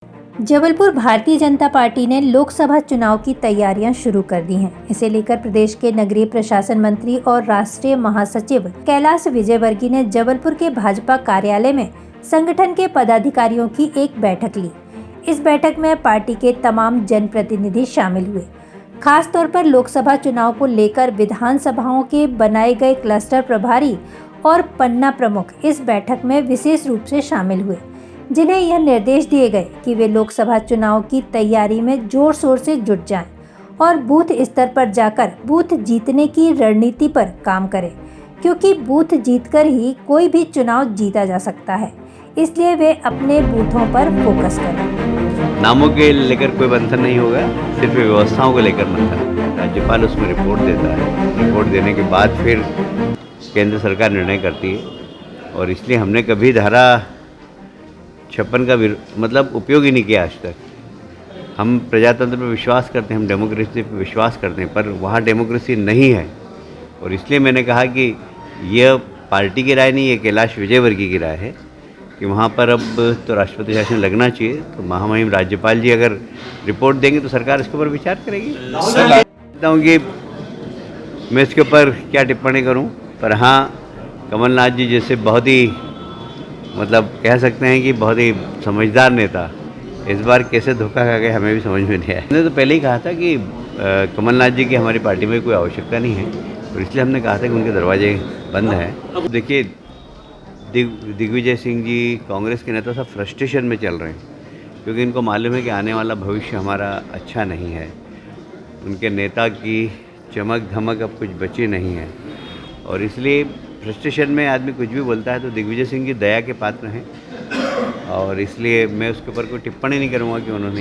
Jabalpur Bharatiya Janata party ने लोकसभा चुनाव की तैयारियां शुरू कर दी हैं। इसे लेकर प्रदेश के नगरीय प्रशासन मंत्री और राष्ट्रीय महासचिव कैलाश विजयवर्गीय ने जबलपुर के भाजपा कार्यालय में संगठन के पदाधिकारियों की एक बैठक ली। इस बैठक में पार्टी के तमाम जनप्रतिनिधि शामिल हुए। खास तौर पर लोकसभा चुनाव को लेकर विधानसभाओं के बनाए गए क्लस्टर प्रभारी और पन्ना प्रमुख इस बैठक में विशेष रूप से शामिल हुए, जिन्हें यह निर्देश दिए गए कि वे लोकसभा चुनाव की तैयारी में जोर शोर से जुट जाएं और बूथ स्तर पर जाकर बूथ जीतने की रणनीति पर काम करें, क्योंकि बूथ जीतकर ही कोई भी चुनाव जीता जा सकता है। इसलिए वे अपने बूथों पर फोकस करें। नामों के लेकर कोई बंधन नहीं होगा, सिर्फ व्यवस्थाओं को लेकर बंधन। राज्यपाल उसमें रिपोर्ट देता है, रिपोर्ट देने के बाद फिर केंद्र सरकार निर्णय करती है। और इसलिए हमने कभी धारा 56 का मतलब उपयोग ही नहीं किया आज तक। हम प्रजातंत्र पर विश्वास करते हैं, हम डेमोक्रेसी पर विश्वास करते हैं, पर वहाँ डेमोक्रेसी नहीं है। और इसलिए मैंने कहा कि यह पार्टी की राय नहीं, ये कैलाश विजयवर्गीय की राय है कि वहाँ पर अब तो राष्ट्रपति शासन लगना चाहिए। तो महामहिम राज्यपाल जी अगर रिपोर्ट देंगे तो सरकार इसके ऊपर विचार करेगी। कहता हूँ कि मैं इसके ऊपर क्या टिप्पणी करूँ, पर हाँ, कमलनाथ जी जैसे बहुत ही मतलब कह सकते हैं कि बहुत ही समझदार नेता इस बार कैसे धोखा खा गए हमें भी समझ में नहीं आया। मैंने तो पहले ही कहा था कि कमलनाथ जी की हमारी पार्टी में कोई आवश्यकता नहीं है, और इसलिए हमने कहा था कि उनके दरवाजे बंद हैं। अब देखिए, दिग्विजय सिंह जी कांग्रेस के नेता सब फ्रस्ट्रेशन में चल रहे हैं, क्योंकि इनको मालूम है कि आने वाला भविष्य हमारा अच्छा नहीं है। उनके नेता की चमक धमक अब कुछ बची नहीं है, और इसलिए फ्रस्ट्रेशन में आदमी कुछ भी बोलता है। तो दिग्विजय सिंह जी दया के पात्र हैं, और इसलिए मैं उसके ऊपर कोई टिप्पणी नहीं करूँगा कि उन्होंने